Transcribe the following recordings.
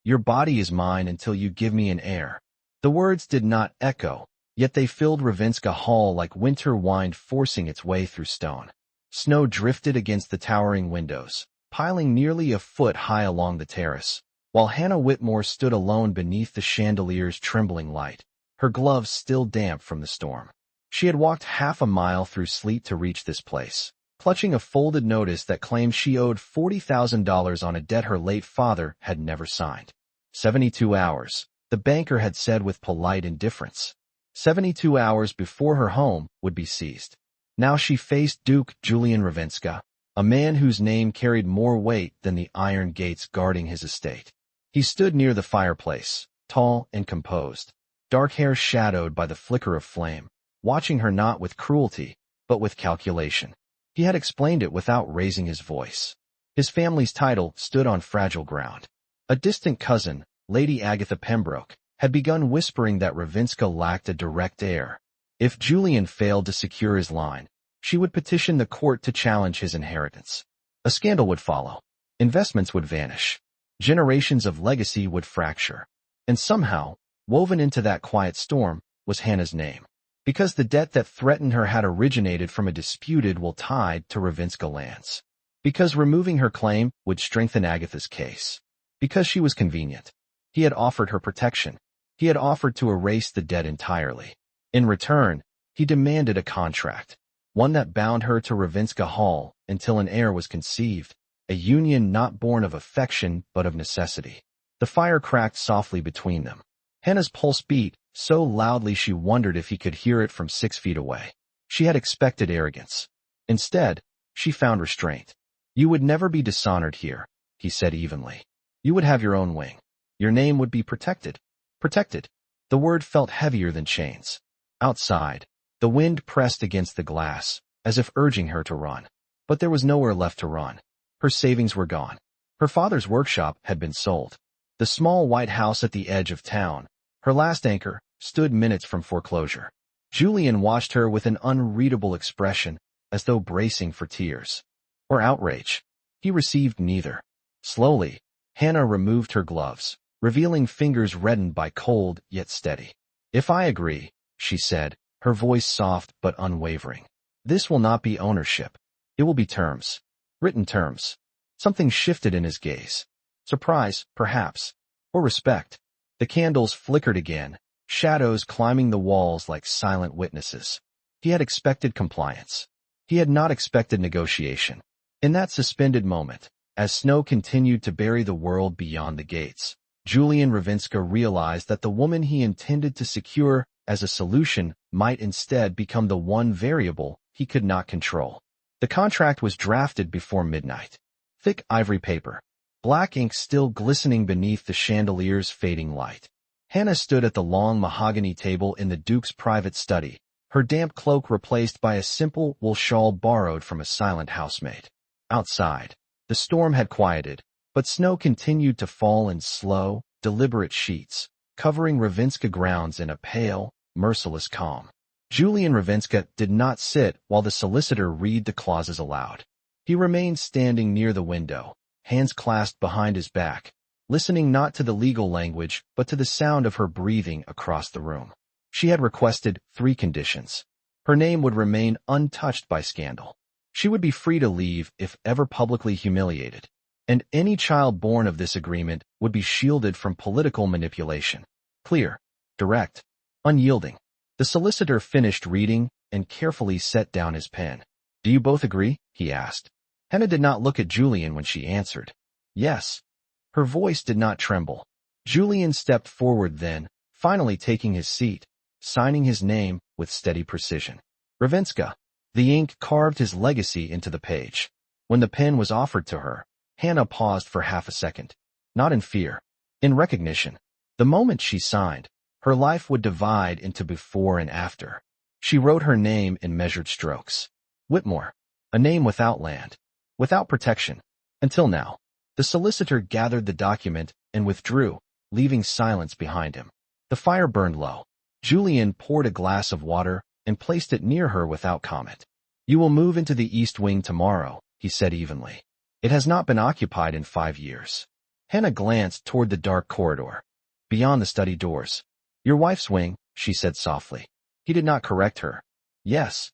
Your body is mine until you give me an heir. The words did not echo, yet they filled Ravinska Hall like winter wind forcing its way through stone. Snow drifted against the towering windows, piling nearly a foot high along the terrace, while Hannah Whitmore stood alone beneath the chandelier's trembling light, her gloves still damp from the storm. She had walked half a mile through sleet to reach this place, clutching a folded notice that claimed she owed $40,000 on a debt her late father had never signed. 72 hours, the banker had said with polite indifference. 72 hours before her home would be seized. Now she faced Duke Julian Ravinska, a man whose name carried more weight than the iron gates guarding his estate. He stood near the fireplace, tall and composed, dark hair shadowed by the flicker of flame, watching her not with cruelty, but with calculation. He had explained it without raising his voice. His family's title stood on fragile ground. A distant cousin, Lady Agatha Pembroke, had begun whispering that Ravinska lacked a direct heir. If Julian failed to secure his line, she would petition the court to challenge his inheritance. A scandal would follow. Investments would vanish. Generations of legacy would fracture. And somehow, woven into that quiet storm, was Hannah's name. Because the debt that threatened her had originated from a disputed will tied to Ravinska lands. Because removing her claim would strengthen Agatha's case. Because she was convenient. He had offered her protection. He had offered to erase the debt entirely. In return, he demanded a contract, one that bound her to Ravinska Hall until an heir was conceived, a union not born of affection but of necessity. The fire cracked softly between them. Hannah's pulse beat so loudly she wondered if he could hear it from 6 feet away. She had expected arrogance. Instead, she found restraint. You would never be dishonored here, he said evenly. You would have your own wing. Your name would be protected. Protected. The word felt heavier than chains. Outside, the wind pressed against the glass, as if urging her to run. But there was nowhere left to run. Her savings were gone. Her father's workshop had been sold. The small white house at the edge of town, her last anchor, stood minutes from foreclosure. Julian watched her with an unreadable expression, as though bracing for tears. Or outrage. He received neither. Slowly, Hannah removed her gloves, revealing fingers reddened by cold yet steady. If I agree, she said, her voice soft but unwavering. This will not be ownership. It will be terms. Written terms. Something shifted in his gaze. Surprise, perhaps. Or respect. The candles flickered again, shadows climbing the walls like silent witnesses. He had expected compliance. He had not expected negotiation. In that suspended moment, as snow continued to bury the world beyond the gates, Julian Ravinska realized that the woman he intended to secure as a solution might instead become the one variable he could not control. The contract was drafted before midnight. Thick ivory paper. Black ink still glistening beneath the chandelier's fading light. Hannah stood at the long mahogany table in the Duke's private study, her damp cloak replaced by a simple wool shawl borrowed from a silent housemaid. Outside, the storm had quieted, but snow continued to fall in slow, deliberate sheets, covering Ravinska grounds in a pale, merciless calm. Julian Ravinska did not sit while the solicitor read the clauses aloud. He remained standing near the window, hands clasped behind his back, listening not to the legal language but to the sound of her breathing across the room. She had requested 3 conditions. Her name would remain untouched by scandal. She would be free to leave if ever publicly humiliated. And any child born of this agreement would be shielded from political manipulation. Clear, direct, unyielding. The solicitor finished reading and carefully set down his pen. Do you both agree? He asked. Hannah did not look at Julian when she answered. Yes. Her voice did not tremble. Julian stepped forward then, finally taking his seat, signing his name with steady precision. Ravinska. The ink carved his legacy into the page. When the pen was offered to her, Hannah paused for half a second. Not in fear. In recognition. The moment she signed, her life would divide into before and after. She wrote her name in measured strokes. Whitmore. A name without land. Without protection. Until now. The solicitor gathered the document and withdrew, leaving silence behind him. The fire burned low. Julian poured a glass of water and placed it near her without comment. You will move into the East Wing tomorrow, he said evenly. It has not been occupied in 5 years. Hannah glanced toward the dark corridor, beyond the study doors. Your wife's wing, she said softly. He did not correct her. Yes.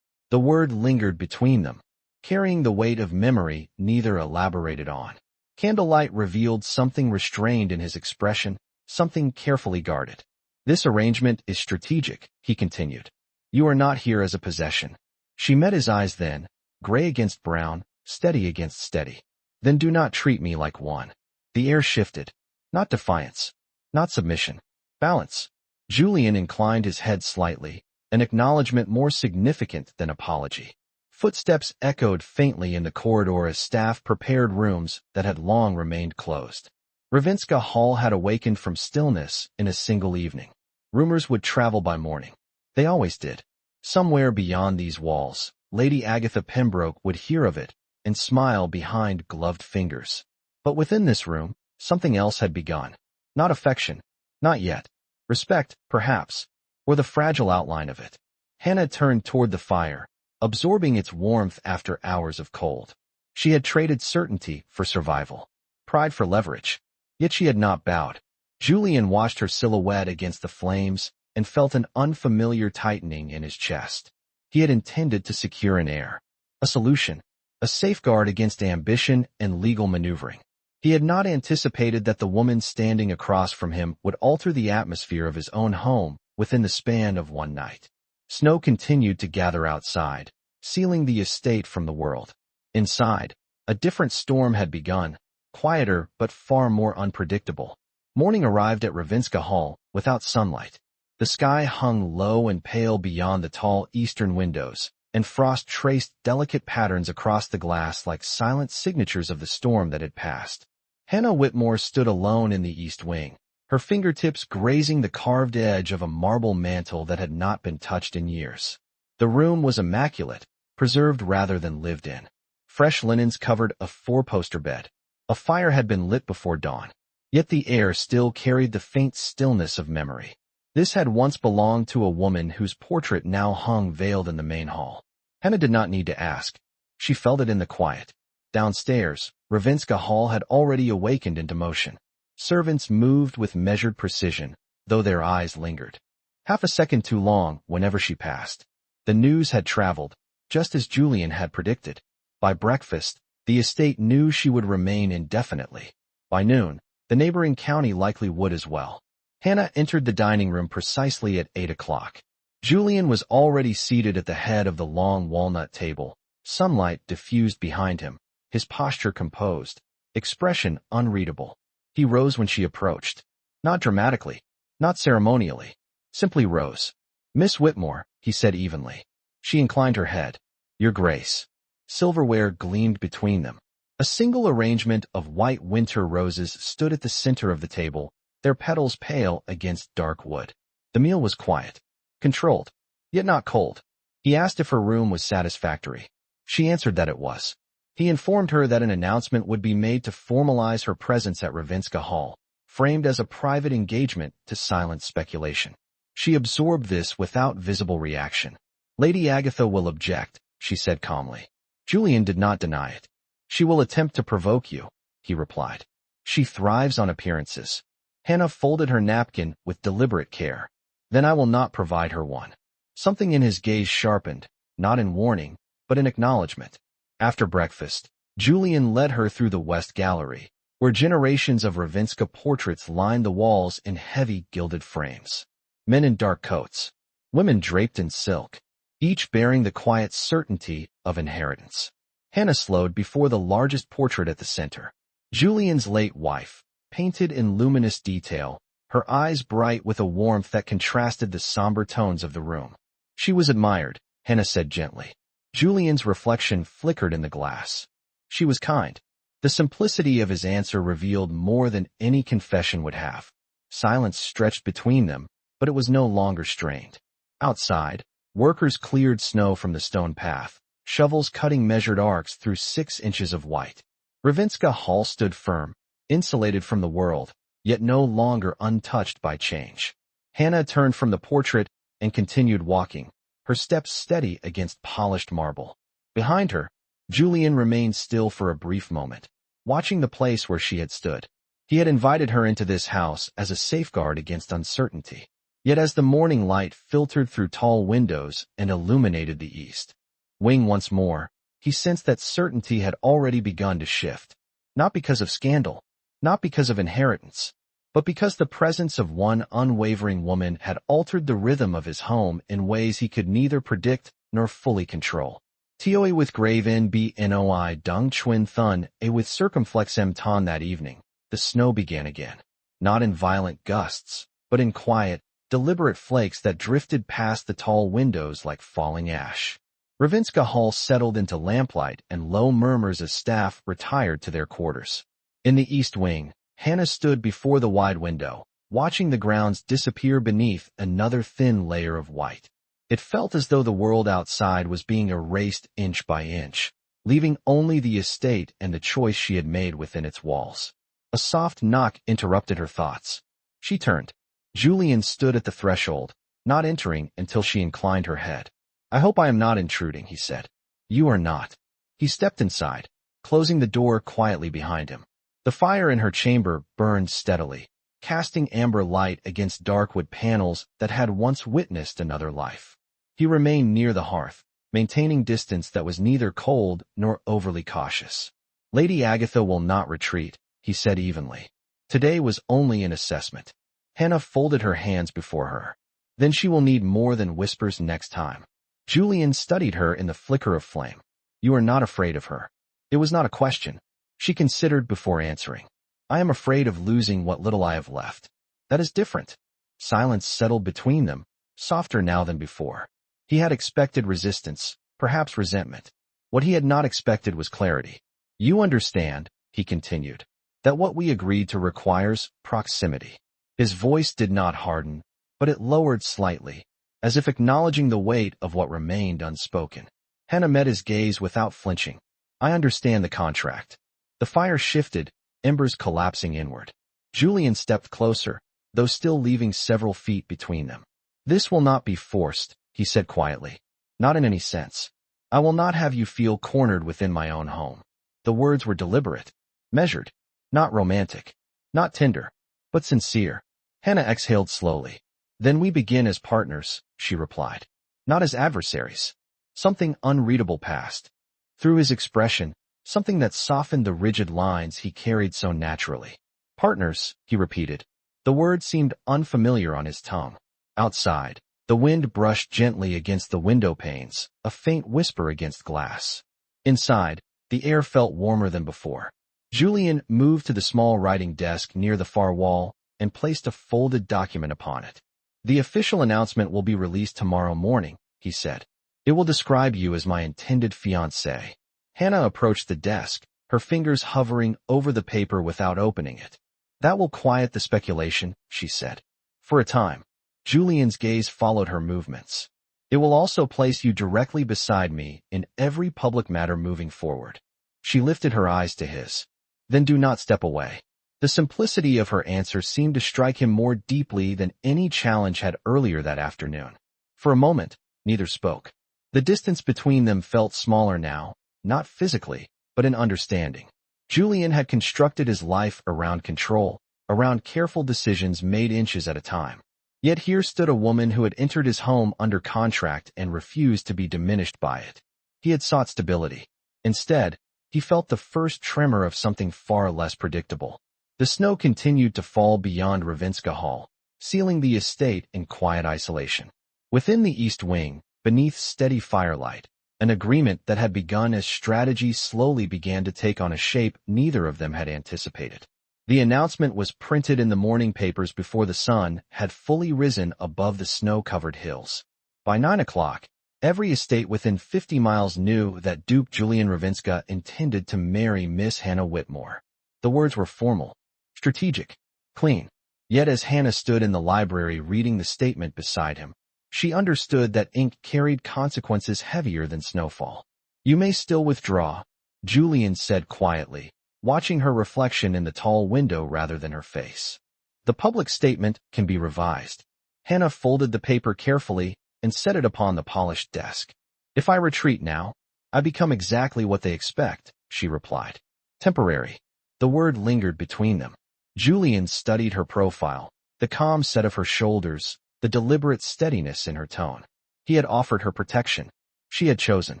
The word lingered between them, carrying the weight of memory neither elaborated on. Candlelight revealed something restrained in his expression, something carefully guarded. This arrangement is strategic, he continued. You are not here as a possession. She met his eyes then, gray against brown, steady against steady. Then do not treat me like one. The air shifted. Not defiance. Not submission. Balance. Julian inclined his head slightly, an acknowledgement more significant than apology. Footsteps echoed faintly in the corridor as staff prepared rooms that had long remained closed. Ravinska Hall had awakened from stillness in a single evening. Rumors would travel by morning. They always did. Somewhere beyond these walls, Lady Agatha Pembroke would hear of it and smile behind gloved fingers. But within this room, something else had begun. Not affection. Not yet. Respect, perhaps, or the fragile outline of it. Hannah turned toward the fire, absorbing its warmth after hours of cold. She had traded certainty for survival, pride for leverage. Yet she had not bowed. Julian watched her silhouette against the flames and felt an unfamiliar tightening in his chest. He had intended to secure an heir, a solution, a safeguard against ambition and legal maneuvering. He had not anticipated that the woman standing across from him would alter the atmosphere of his own home within the span of one night. Snow continued to gather outside, sealing the estate from the world. Inside, a different storm had begun, quieter but far more unpredictable. Morning arrived at Ravinska Hall without sunlight. The sky hung low and pale beyond the tall eastern windows, and frost traced delicate patterns across the glass like silent signatures of the storm that had passed. Hannah Whitmore stood alone in the east wing, her fingertips grazing the carved edge of a marble mantel that had not been touched in years. The room was immaculate, preserved rather than lived in. Fresh linens covered a four-poster bed. A fire had been lit before dawn, yet the air still carried the faint stillness of memory. This had once belonged to a woman whose portrait now hung veiled in the main hall. Hannah did not need to ask. She felt it in the quiet. Downstairs, Ravinska Hall had already awakened into motion. Servants moved with measured precision, though their eyes lingered. Half a second too long whenever she passed. The news had traveled, just as Julian had predicted. By breakfast, the estate knew she would remain indefinitely. By noon, the neighboring county likely would as well. Hannah entered the dining room precisely at 8 o'clock. Julian was already seated at the head of the long walnut table, sunlight diffused behind him, his posture composed, expression unreadable. He rose when she approached. Not dramatically, not ceremonially, simply rose. Miss Whitmore, he said evenly. She inclined her head. Your Grace. Silverware gleamed between them. A single arrangement of white winter roses stood at the center of the table, their petals pale against dark wood. The meal was quiet, controlled, yet not cold. He asked if her room was satisfactory. She answered that it was. He informed her that an announcement would be made to formalize her presence at Ravinska Hall, framed as a private engagement to silence speculation. She absorbed this without visible reaction. Lady Agatha will object, she said calmly. Julian did not deny it. She will attempt to provoke you, he replied. She thrives on appearances. Hannah folded her napkin with deliberate care. Then I will not provide her one. Something in his gaze sharpened, not in warning, but in acknowledgement. After breakfast, Julian led her through the West Gallery, where generations of Ravinska portraits lined the walls in heavy gilded frames. Men in dark coats, women draped in silk, each bearing the quiet certainty of inheritance. Hannah slowed before the largest portrait at the center. Julian's late wife, painted in luminous detail, her eyes bright with a warmth that contrasted the somber tones of the room. She was admired, Hannah said gently. Julian's reflection flickered in the glass. She was kind. The simplicity of his answer revealed more than any confession would have. Silence stretched between them, but it was no longer strained. Outside, workers cleared snow from the stone path, shovels cutting measured arcs through 6 inches of white. Ravinska Hall stood firm, insulated from the world, yet no longer untouched by change. Hannah turned from the portrait and continued walking, her steps steady against polished marble. Behind her, Julian remained still for a brief moment, watching the place where she had stood. He had invited her into this house as a safeguard against uncertainty. Yet as the morning light filtered through tall windows and illuminated the east wing once more, he sensed that certainty had already begun to shift. Not because of scandal, not because of inheritance, but because the presence of one unwavering woman had altered the rhythm of his home in ways he could neither predict nor fully control. Toi with grave nbnoi dung chuen thun a with circumflex m ton that evening, the snow began again. Not in violent gusts, but in quiet, deliberate flakes that drifted past the tall windows like falling ash. Ravinska Hall settled into lamplight and low murmurs as staff retired to their quarters. In the east wing, Hannah stood before the wide window, watching the grounds disappear beneath another thin layer of white. It felt as though the world outside was being erased inch by inch, leaving only the estate and the choice she had made within its walls. A soft knock interrupted her thoughts. She turned. Julian stood at the threshold, not entering until she inclined her head. "I hope I am not intruding," he said. "You are not." He stepped inside, closing the door quietly behind him. The fire in her chamber burned steadily, casting amber light against dark wood panels that had once witnessed another life. He remained near the hearth, maintaining distance that was neither cold nor overly cautious. "Lady Agatha will not retreat," he said evenly. "Today was only an assessment." Hannah folded her hands before her. "Then she will need more than whispers next time." Julian studied her in the flicker of flame. "You are not afraid of her." It was not a question. She considered before answering. "I am afraid of losing what little I have left." "That is different." Silence settled between them, softer now than before. He had expected resistance, perhaps resentment. What he had not expected was clarity. "You understand," he continued, "that what we agreed to requires proximity." His voice did not harden, but it lowered slightly, as if acknowledging the weight of what remained unspoken. Hannah met his gaze without flinching. "I understand the contract." The fire shifted, embers collapsing inward. Julian stepped closer, though still leaving several feet between them. "This will not be forced," he said quietly. "Not in any sense. I will not have you feel cornered within my own home." The words were deliberate, measured, not romantic, not tender, but sincere. Hannah exhaled slowly. "Then we begin as partners," she replied. "Not as adversaries." Something unreadable passed through his expression, something that softened the rigid lines he carried so naturally. "Partners," he repeated. The word seemed unfamiliar on his tongue. Outside, the wind brushed gently against the window panes, a faint whisper against glass. Inside, the air felt warmer than before. Julian moved to the small writing desk near the far wall and placed a folded document upon it. "The official announcement will be released tomorrow morning," he said. "It will describe you as my intended fiancé." Hannah approached the desk, her fingers hovering over the paper without opening it. "That will quiet the speculation," she said. "For a time." Julian's gaze followed her movements. "It will also place you directly beside me in every public matter moving forward." She lifted her eyes to his. "Then do not step away." The simplicity of her answer seemed to strike him more deeply than any challenge had earlier that afternoon. For a moment, neither spoke. The distance between them felt smaller now, not physically, but in understanding. Julian had constructed his life around control, around careful decisions made inches at a time. Yet here stood a woman who had entered his home under contract and refused to be diminished by it. He had sought stability. Instead, he felt the first tremor of something far less predictable. The snow continued to fall beyond Ravinska Hall, sealing the estate in quiet isolation. Within the east wing, beneath steady firelight, an agreement that had begun as strategy slowly began to take on a shape neither of them had anticipated. The announcement was printed in the morning papers before the sun had fully risen above the snow-covered hills. By 9 o'clock, every estate within 50 miles knew that Duke Julian Ravinska intended to marry Miss Hannah Whitmore. The words were formal, strategic, clean. Yet as Hannah stood in the library reading the statement beside him, she understood that ink carried consequences heavier than snowfall. "You may still withdraw," Julian said quietly, watching her reflection in the tall window rather than her face. "The public statement can be revised." Hannah folded the paper carefully and set it upon the polished desk. "If I retreat now, I become exactly what they expect," she replied. "Temporary." The word lingered between them. Julian studied her profile, the calm set of her shoulders, the deliberate steadiness in her tone. He had offered her protection. She had chosen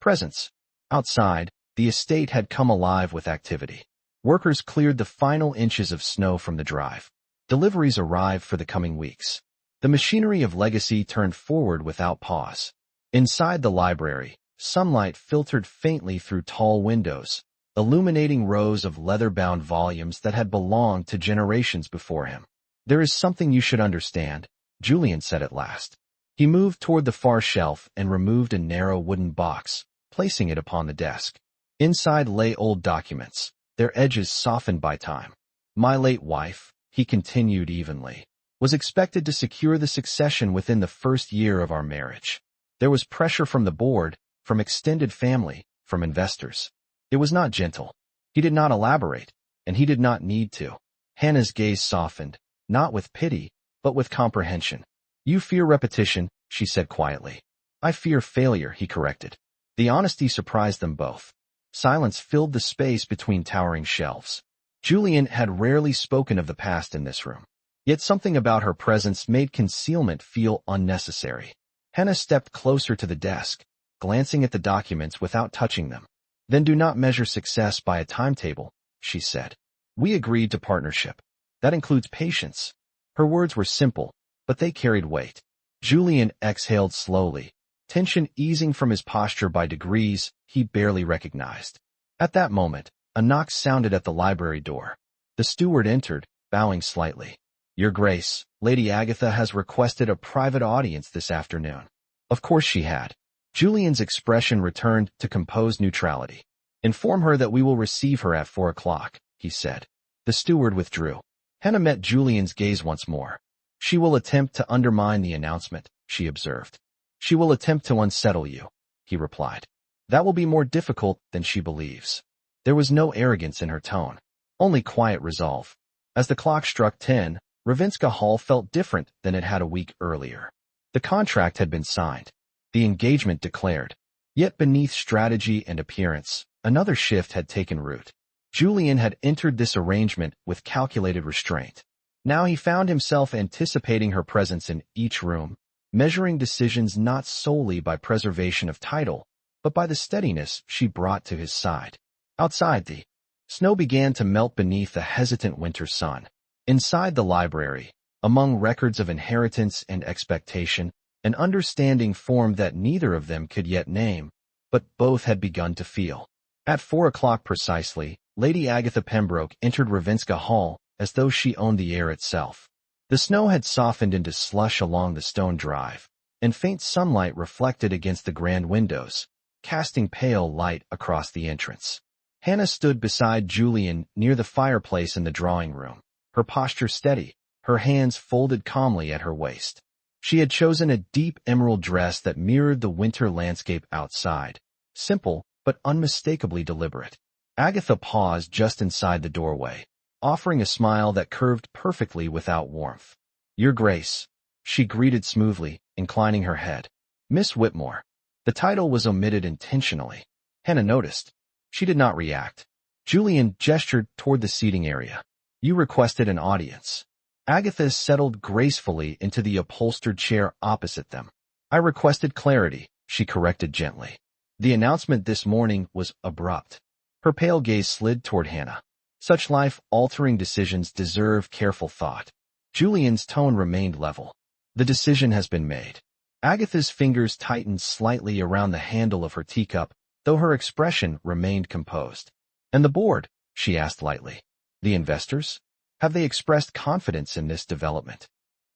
presence. Outside, the estate had come alive with activity. Workers cleared the final inches of snow from the drive. Deliveries arrived for the coming weeks. The machinery of legacy turned forward without pause. Inside the library, sunlight filtered faintly through tall windows, illuminating rows of leather-bound volumes that had belonged to generations before him. "There is something you should understand," Julian said at last. He moved toward the far shelf and removed a narrow wooden box, placing it upon the desk. Inside lay old documents, their edges softened by time. "My late wife," he continued evenly, "was expected to secure the succession within the first year of our marriage. There was pressure from the board, from extended family, from investors. It was not gentle. He did not elaborate, and he did not need to." Hannah's gaze softened, not with pity, but with comprehension. "You fear repetition," she said quietly. "I fear failure," he corrected. The honesty surprised them both. Silence filled the space between towering shelves. Julian had rarely spoken of the past in this room. Yet something about her presence made concealment feel unnecessary. Hannah stepped closer to the desk, glancing at the documents without touching them. "Then do not measure success by a timetable," she said. "We agreed to partnership. That includes patience." Her words were simple, but they carried weight. Julian exhaled slowly, tension easing from his posture by degrees he barely recognized. At that moment, a knock sounded at the library door. The steward entered, bowing slightly. "Your Grace, Lady Agatha has requested a private audience this afternoon." Of course she had. Julian's expression returned to composed neutrality. "Inform her that we will receive her at 4 o'clock, he said. The steward withdrew. Hannah met Julian's gaze once more. "She will attempt to undermine the announcement," she observed. "She will attempt to unsettle you," he replied. "That will be more difficult than she believes." There was no arrogance in her tone, only quiet resolve. As the clock struck 10, Ravenska Hall felt different than it had a week earlier. The contract had been signed, the engagement declared. Yet beneath strategy and appearance, another shift had taken root. Julian had entered this arrangement with calculated restraint. Now he found himself anticipating her presence in each room, measuring decisions not solely by preservation of title, but by the steadiness she brought to his side. Outside, the snow began to melt beneath the hesitant winter sun. Inside the library, among records of inheritance and expectation, an understanding formed that neither of them could yet name, but both had begun to feel. At 4 o'clock precisely, Lady Agatha Pembroke entered Ravenska Hall as though she owned the air itself. The snow had softened into slush along the stone drive, and faint sunlight reflected against the grand windows, casting pale light across the entrance. Hannah stood beside Julian near the fireplace in the drawing room, her posture steady, her hands folded calmly at her waist. She had chosen a deep emerald dress that mirrored the winter landscape outside, simple but unmistakably deliberate. Agatha paused just inside the doorway, offering a smile that curved perfectly without warmth. "Your Grace," she greeted smoothly, inclining her head. "Miss Whitmore." The title was omitted intentionally. Hannah noticed. She did not react. Julian gestured toward the seating area. "You requested an audience." Agatha settled gracefully into the upholstered chair opposite them. "I requested clarity," she corrected gently. "The announcement this morning was abrupt." Her pale gaze slid toward Hannah. Such life-altering decisions deserve careful thought. Julian's tone remained level. "The decision has been made." Agatha's fingers tightened slightly around the handle of her teacup, though her expression remained composed. "And the board?" she asked lightly. "The investors? Have they expressed confidence in this development?"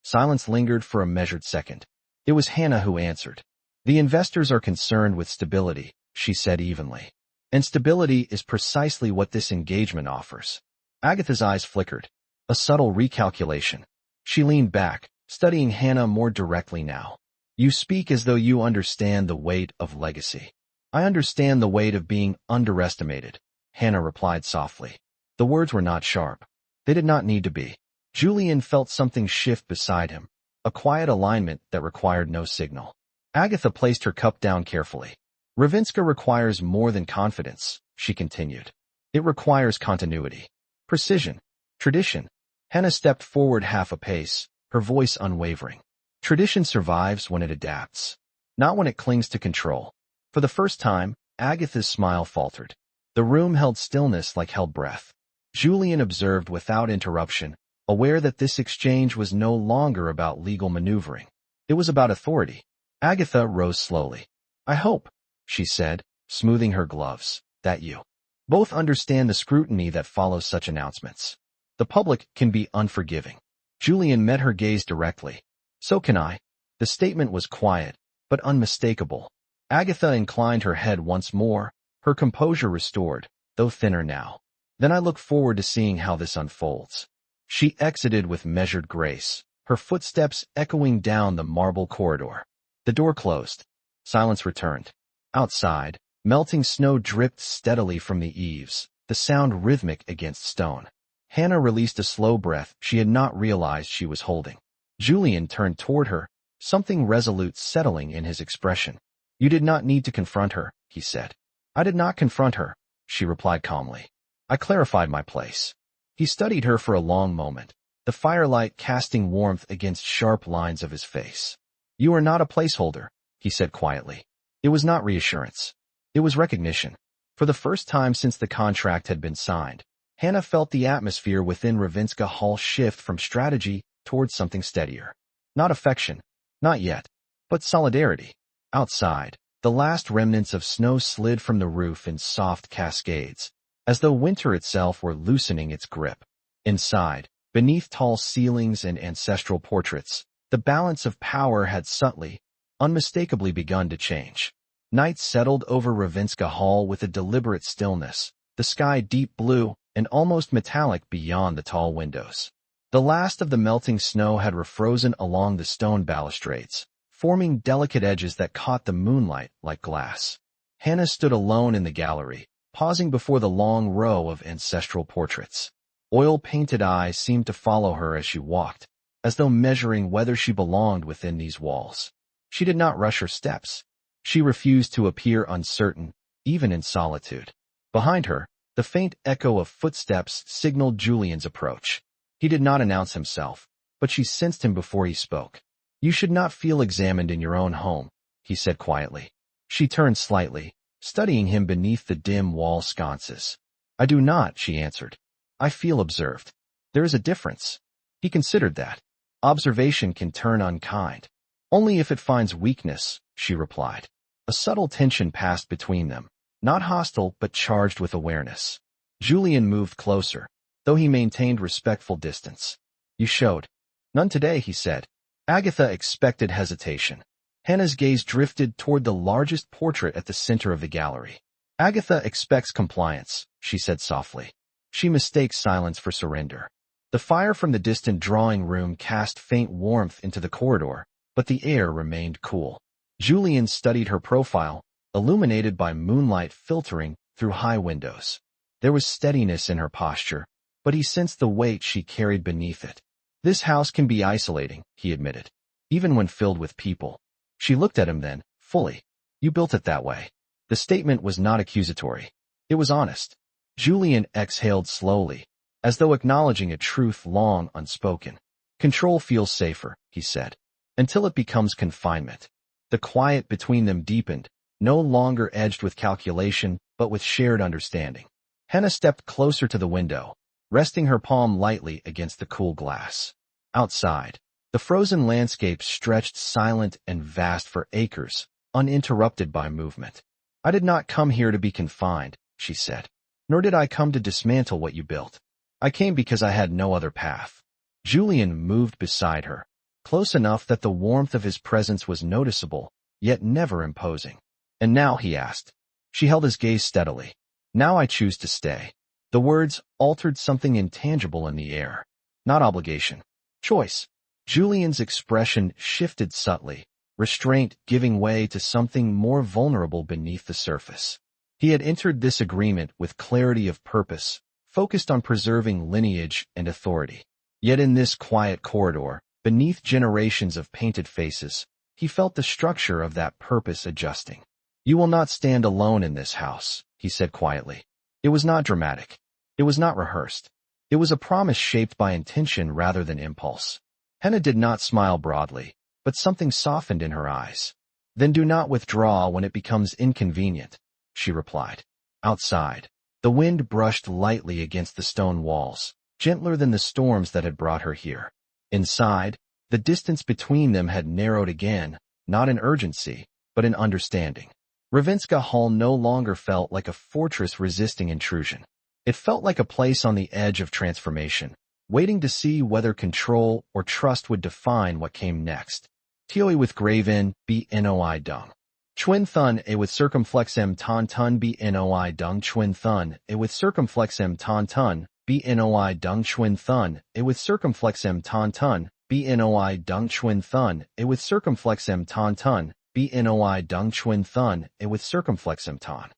Silence lingered for a measured second. It was Hannah who answered. "The investors are concerned with stability," she said evenly. "And stability is precisely what this engagement offers." Agatha's eyes flickered. A subtle recalculation. She leaned back, studying Hannah more directly now. "You speak as though you understand the weight of legacy." "I understand the weight of being underestimated," Hannah replied softly. The words were not sharp. They did not need to be. Julian felt something shift beside him, a quiet alignment that required no signal. Agatha placed her cup down carefully. "Ravenska requires more than confidence," she continued. "It requires continuity, precision, Tradition. Hannah stepped forward half a pace, her voice unwavering. Tradition survives when it adapts, not when it clings to control. For the first time, Agatha's smile faltered. The room held stillness like held breath. Julian observed without interruption, aware that this exchange was no longer about legal maneuvering. It was about authority. Agatha rose slowly. I hope, she said, smoothing her gloves, that you both understand the scrutiny that follows such announcements. The public can be unforgiving. Julian met her gaze directly. So can I. The statement was quiet, but unmistakable. Agatha inclined her head once more, her composure restored, though thinner now. Then I look forward to seeing how this unfolds. She exited with measured grace, her footsteps echoing down the marble corridor. The door closed. Silence returned. Outside, melting snow dripped steadily from the eaves, the sound rhythmic against stone. Hannah released a slow breath she had not realized she was holding. Julian turned toward her, something resolute settling in his expression. You did not need to confront her, he said. I did not confront her, she replied calmly. I clarified my place. He studied her for a long moment, the firelight casting warmth against sharp lines of his face. You are not a placeholder, he said quietly. It was not reassurance. It was recognition. For the first time since the contract had been signed, Hannah felt the atmosphere within Ravinska Hall shift from strategy towards something steadier. Not affection, not yet, but solidarity. Outside, the last remnants of snow slid from the roof in soft cascades, as though winter itself were loosening its grip. Inside, beneath tall ceilings and ancestral portraits, the balance of power had subtly, unmistakably begun to change. Night settled over Ravinska Hall with a deliberate stillness, the sky deep blue and almost metallic beyond the tall windows. The last of the melting snow had refrozen along the stone balustrades, forming delicate edges that caught the moonlight like glass. Hannah stood alone in the gallery, pausing before the long row of ancestral portraits. Oil-painted eyes seemed to follow her as she walked, as though measuring whether she belonged within these walls. She did not rush her steps. She refused to appear uncertain, even in solitude. Behind her, the faint echo of footsteps signaled Julian's approach. He did not announce himself, but she sensed him before he spoke. You should not feel examined in your own home, he said quietly. She turned slightly, studying him beneath the dim wall sconces. I do not, she answered. I feel observed. There is a difference. He considered that. Observation can turn unkind. Only if it finds weakness, she replied. A subtle tension passed between them, not hostile but charged with awareness. Julian moved closer, though he maintained respectful distance. You showed. None today, he said. Agatha expected hesitation. Hannah's gaze drifted toward the largest portrait at the center of the gallery. Agatha expects compliance, she said softly. She mistakes silence for surrender. The fire from the distant drawing room cast faint warmth into the corridor, but the air remained cool. Julian studied her profile, illuminated by moonlight filtering through high windows. There was steadiness in her posture, but he sensed the weight she carried beneath it. This house can be isolating, he admitted, even when filled with people. She looked at him then, fully. You built it that way. The statement was not accusatory. It was honest. Julian exhaled slowly, as though acknowledging a truth long unspoken. Control feels safer, he said, until it becomes confinement. The quiet between them deepened, no longer edged with calculation, but with shared understanding. Hannah stepped closer to the window, resting her palm lightly against the cool glass. Outside, the frozen landscape stretched silent and vast for acres, uninterrupted by movement. I did not come here to be confined, she said, nor did I come to dismantle what you built. I came because I had no other path. Julian moved beside her, close enough that the warmth of his presence was noticeable, yet never imposing. And now, he asked. She held his gaze steadily. Now I choose to stay. The words altered something intangible in the air. Not obligation. Choice. Julian's expression shifted subtly, restraint giving way to something more vulnerable beneath the surface. He had entered this agreement with clarity of purpose, focused on preserving lineage and authority. Yet in this quiet corridor, beneath generations of painted faces, he felt the structure of that purpose adjusting. You will not stand alone in this house, he said quietly. It was not dramatic. It was not rehearsed. It was a promise shaped by intention rather than impulse. Henna did not smile broadly, but something softened in her eyes. Then do not withdraw when it becomes inconvenient, she replied. Outside, the wind brushed lightly against the stone walls, gentler than the storms that had brought her here. Inside, the distance between them had narrowed again, not in urgency, but in understanding. Ravenska Hall no longer felt like a fortress resisting intrusion. It felt like a place on the edge of transformation, waiting to see whether control or trust would define what came next. Tioi with graven, bnoi dung. Chuen thun a with circumflex m ton tun bnoi dung chuen thun a with circumflex m ton tun bnoi dung chuen thun a with circumflex m ton tun bnoi dung chuen thun a with circumflex m ton tun bnoi dung chuen thun a with circumflex m ton.